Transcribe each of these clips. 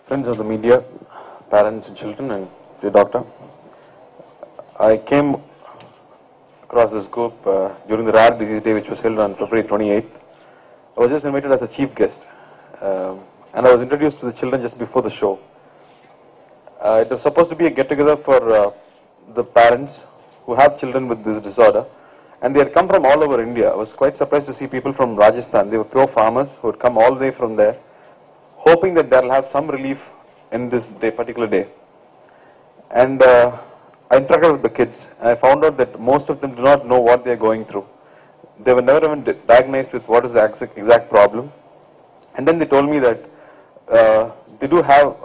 Friends of the media, parents and children, and the doctor. I came across this group during the Rare Disease Day, which was held on February 28th. I was just invited as a chief guest, and I was introduced to the children just before the show. It was supposed to be a get-together for the parents who have children with this disorder, and they had come from all over India. I was quite surprised to see people from Rajasthan. They were pure farmers who had come all the way from there, hoping that they'll have some relief in this particular day. And I interacted with the kids, and I found out that most of them do not know what they're going through. They were never even diagnosed with what is the exact problem. And then they told me that they do have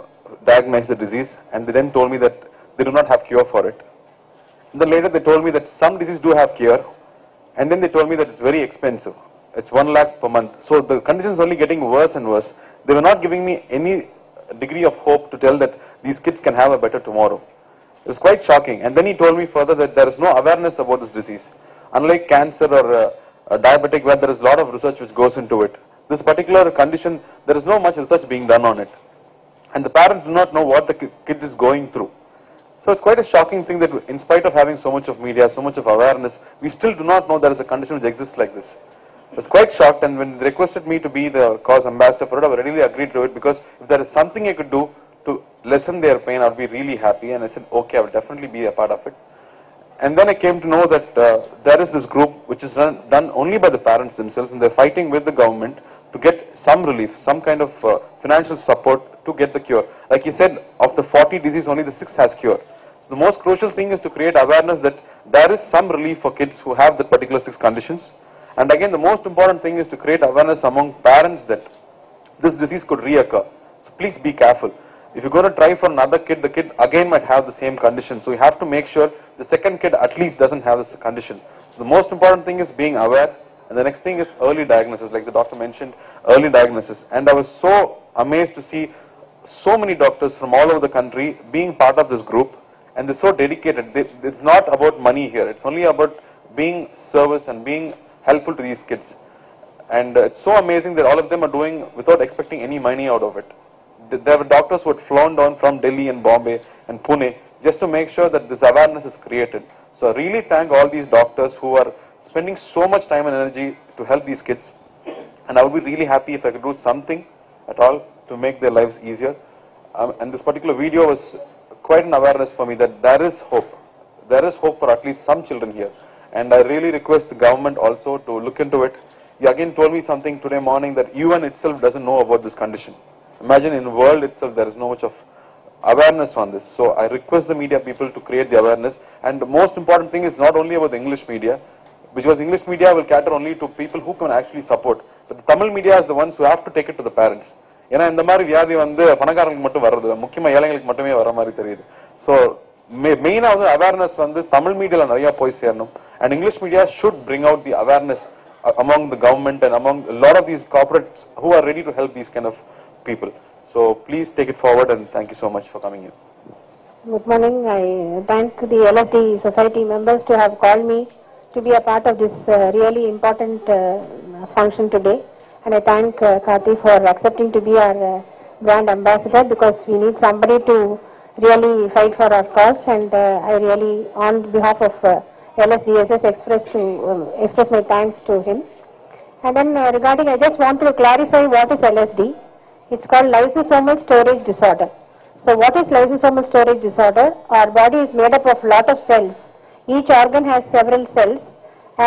diagnosed the disease, and they then told me that they do not have cure for it. And then later they told me that some diseases do have cure, and then they told me that it's very expensive. It's 1 lakh per month. So the condition is only getting worse and worse. They were not giving me any degree of hope to tell that these kids can have a better tomorrow. It was quite shocking. And then he told me further that there is no awareness about this disease. Unlike cancer or diabetic, where there is a lot of research which goes into it, this particular condition, there is no much research being done on it. And the parents do not know what the kid is going through. So it's quite a shocking thing that in spite of having so much of media, so much of awareness, we still do not know there is a condition which exists like this. I was quite shocked, and when they requested me to be the cause ambassador for it, I readily agreed to it, because if there is something I could do to lessen their pain, I would be really happy. And I said, okay, I will definitely be a part of it. And then I came to know that there is this group which is done only by the parents themselves, and they're fighting with the government to get some relief, some kind of financial support to get the cure. Like he said, of the 40 diseases, only the 6 has cure. So the most crucial thing is to create awareness that there is some relief for kids who have the particular 6 conditions. And again, the most important thing is to create awareness among parents that this disease could reoccur. So please be careful. If you're going to try for another kid, the kid again might have the same condition. So you have to make sure the second kid at least doesn't have this condition. So the most important thing is being aware. And the next thing is early diagnosis, like the doctor mentioned, early diagnosis. And I was so amazed to see so many doctors from all over the country being part of this group. And they're so dedicated. It's not about money here. It's only about being service and being helpful to these kids. And it's so amazing that all of them are doing without expecting any money out of it. There were doctors who had flown down from Delhi and Bombay and Pune just to make sure that this awareness is created. So I really thank all these doctors who are spending so much time and energy to help these kids. And I would be really happy if I could do something at all to make their lives easier. And this particular video was quite an awareness for me that there is hope. There is hope for at least some children here. And I really request the government also to look into it. You again told me something today morning that UN itself doesn't know about this condition. Imagine in the world itself there is no much of awareness on this. So I request the media people to create the awareness. And the most important thing is not only about the English media, because English media will cater only to people who can actually support. But the Tamil media is the ones who have to take it to the parents. ஏன்னா இந்த மாதிரி வியாதி வந்து பணக்காரங்களுக்கு மட்டும் வர்றது முக்கியமா ஏழைங்களுக்கு மட்டுமே வர மாதிரி தெரியுது. ஸோ மெயினா வந்து அவேர்னஸ் வந்து தமிழ் மீடியால நிறைய போய் சேரணும். And English media should bring out the awareness among the government and among a lot of these corporates who are ready to help these kind of people. So please take it forward, and thank you so much for coming here. Good morning. I thank the LSD society members to have called me to be a part of this really important function today. And I thank Karthi for accepting to be our brand ambassador, because we need somebody to really fight for our cause. And I really, on behalf of LSDSS, express my thanks to him. And then regarding, I just want to clarify what is LSD. It's called lysosomal storage disorder. So what is lysosomal storage disorder? Our body is made up of lot of cells. Each organ has several cells,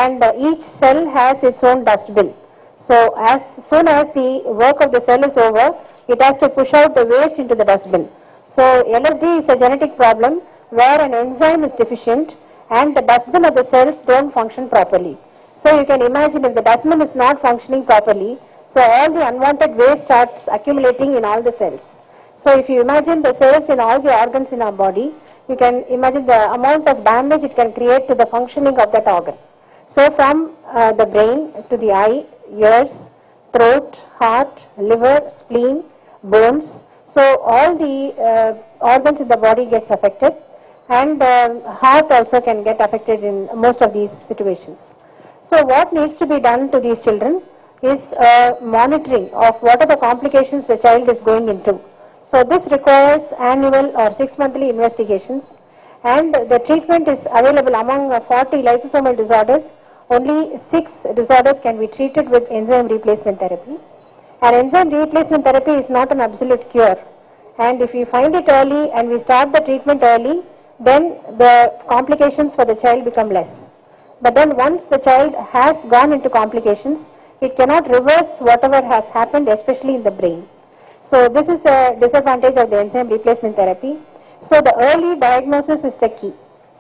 and each cell has its own dustbin. So as soon as the work of the cell is over, it has to push out the waste into the dustbin. So LSD is a genetic problem where an enzyme is deficient and the dustbin of the cells don't function properly. So you can imagine, if the dustbin is not functioning properly, so all the unwanted waste starts accumulating in all the cells. So if you imagine the cells in all the organs in our body, you can imagine the amount of damage it can create to the functioning of that organ. So from the brain to the eye, ears, throat, heart, liver, spleen, bones, so all the organs in the body gets affected, and heart also can get affected in most of these situations. So what needs to be done to these children is monitoring of what are the complications the child is going into. So this requires annual or 6-monthly investigations, and the treatment is available among 40 lysosomal disorders. Only 6 disorders can be treated with enzyme replacement therapy. And enzyme replacement therapy is not an absolute cure. And if we find it early and we start the treatment early, then the complications for the child become less. But then once the child has gone into complications, it cannot reverse whatever has happened, especially in the brain. So this is a disadvantage of the enzyme replacement therapy. So the early diagnosis is the key.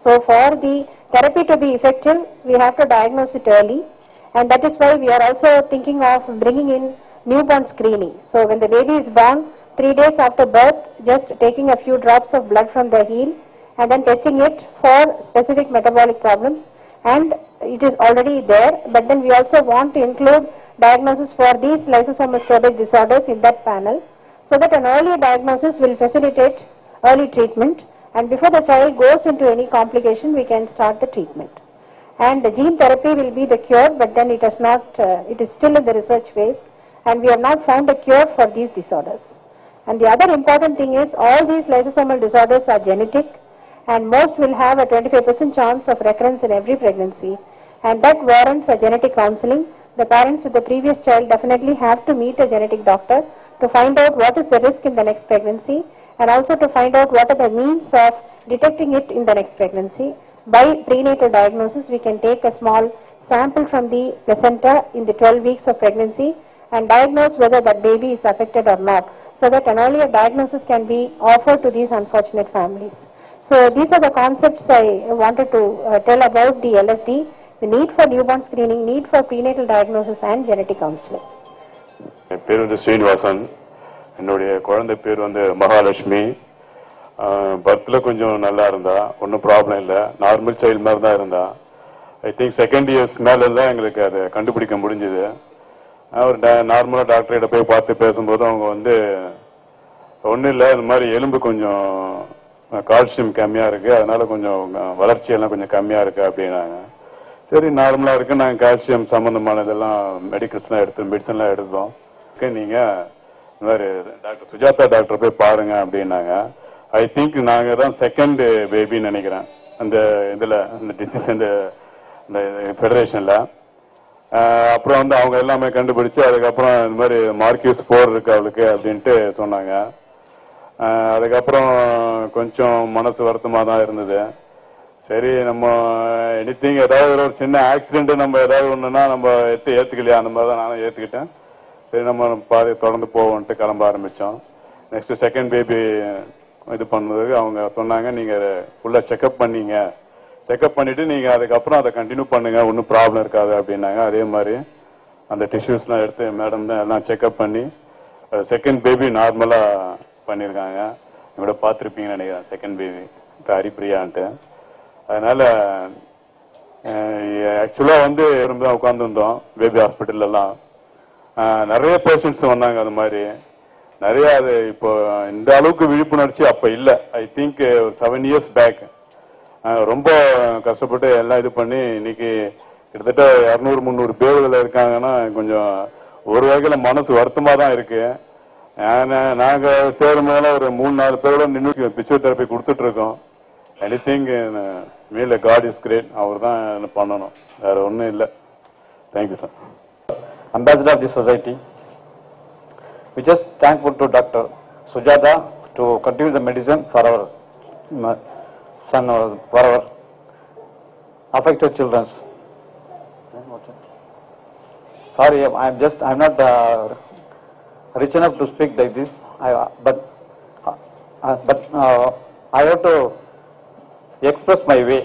So for the therapy to be effective, we have to diagnose it early, and that is why we are also thinking of bringing in newborn screening. So when the baby is born, 3 days after birth, just taking a few drops of blood from the heel and then testing it for specific metabolic problems, and it is already there, but then we also want to include diagnosis for these lysosomal storage disorders in that panel, so that an early diagnosis will facilitate early treatment, and before the child goes into any complication, we can start the treatment. And the gene therapy will be the cure, but then it is not, it is still in the research phase, and we have not found a cure for these disorders. And the other important thing is all these lysosomal disorders are genetic, and most will have a 25% chance of recurrence in every pregnancy, and that warrants a genetic counseling. The parents with the previous child definitely have to meet a genetic doctor to find out what is the risk in the next pregnancy, and also to find out what are the means of detecting it in the next pregnancy. By prenatal diagnosis, we can take a small sample from the placenta in the 12 weeks of pregnancy and diagnose whether that baby is affected or not, so that an earlier diagnosis can be offered to these unfortunate families. So these are the concepts I wanted to tell about the LSD, the need for newborn screening, need for prenatal diagnosis and genetic counseling. என் பேர் வந்து ஸ்ரீனிவாசன். என்னுடைய குழந்தை பேர் வந்து மகாலட்சுமி. பர்த்தில் கொஞ்சம் நல்லா இருந்தா, ஒன்றும் ப்ராப்ளம் இல்லை, நார்மல் சைல்டு மாதிரி தான் இருந்தா. ஐ திங்க் செகண்ட் இயர்ஸ் மேலே தான் எங்களுக்கு அதை கண்டுபிடிக்க முடிஞ்சுது. ஒரு நார்மலாக டாக்டர்கிட்ட போய் பார்த்து பேசும்போது அவங்க வந்து ஒன்றும் இல்லை, இந்த மாதிரி எலும்பு கொஞ்சம் கால்சியம் கம்மியாக இருக்குது, அதனால கொஞ்சம் வளர்ச்சியெல்லாம் கொஞ்சம் கம்மியாக இருக்குது அப்படின்னாங்க. சரி, நார்மலாக இருக்குது, நாங்கள் கால்சியம் சம்மந்தமானதெல்லாம் மெடிசன்லாம் எடுத்தோம். நீங்கள் இந்த மாதிரி டாக்டர் சுஜாதா டாக்டர் போய் பாருங்க அப்படின்னாங்க. ஐ திங்க் நாங்கள் தான் செகண்ட் பேபின்னு நினைக்கிறேன் அந்த இதில், அந்த டிசீஸ் இந்த ஃபெடரேஷனில். அப்புறம் வந்து அவங்க எல்லாமே கண்டுபிடிச்சு அதுக்கப்புறம் இந்த மாதிரி மார்க்யூஸ் 4 இருக்கு அவளுக்கு அப்படின்ட்டு சொன்னாங்க. அதுக்கப்புறம் கொஞ்சம் மனசு வருத்தமாக தான் இருந்தது. சரி, நம்ம எனிதிங் ஏதாவது ஒரு சின்ன ஆக்சிடென்ட் நம்ம ஏதாவது ஒன்றுனா நம்ம ஏற்றுக்கலையா, அந்த மாதிரி தான் நானும் ஏற்றுக்கிட்டேன். சரி, நம்ம பாதி தொடர்ந்து போவோன்ட்டு கிளம்ப ஆரம்பித்தோம். நெக்ஸ்ட் செகண்ட் பேபி இது பண்ணதுக்கு அவங்க சொன்னாங்க, நீங்கள் ஃபுல்லாக செக்அப் பண்ணீங்க, செக்அப் பண்ணிவிட்டு நீங்கள் அதுக்கப்புறம் அதை கண்டினியூ பண்ணுங்கள், ஒன்றும் ப்ராப்ளம் இருக்காது அப்படின்னாங்க. அதே மாதிரி அந்த டிஷ்யூஸ்லாம் எடுத்து மேடம் தான் எல்லாம் செக்அப் பண்ணி செகண்ட் பேபி நார்மலாக பண்ணியிருக்காங்க. இவட பார்த்துருப்பீங்கன்னு நினைக்கிறேன், செகண்ட் பேபி ஹரிப்பிரியான்ட்டு. அதனால் ஆக்சுவலாக வந்து தான் உட்காந்துருந்தோம் பேபி ஹாஸ்பிட்டல்லாம். நிறைய பேஷண்ட்ஸ் வந்தாங்க, அது மாதிரி நிறைய. அது இப்போ இந்த அளவுக்கு விழிப்புணர்ச்சி அப்போ இல்லை. ஐ திங்க் 7 இயர்ஸ் பேக் ரொம்ப கஷ்டப்பட்டு எல்லாம் இது பண்ணி இன்னைக்கு கிட்டத்தட்ட 200-300 பேர்களில் இருக்காங்கன்னா கொஞ்சம் ஒரு வகையில் மனசு வருத்தமாக தான் இருக்கு. நாங்கள் சேரும் போதெல்லாம் ஒரு 3-4 பேரோட நின்று பிசியோதெரப்பி கொடுத்துட்டு இருக்கோம். எனிதிங் மேல காட் இஸ் கிரேட், அவர் தான் பண்ணணும், வேற ஒன்றும் இல்லை. Thank you sir. Ambassador of the society, we just thankful to Dr. Sujata to continue the medicine for our son, for our affected children. Sorry, I'm not rich enough to speak like this, but I have to express my way.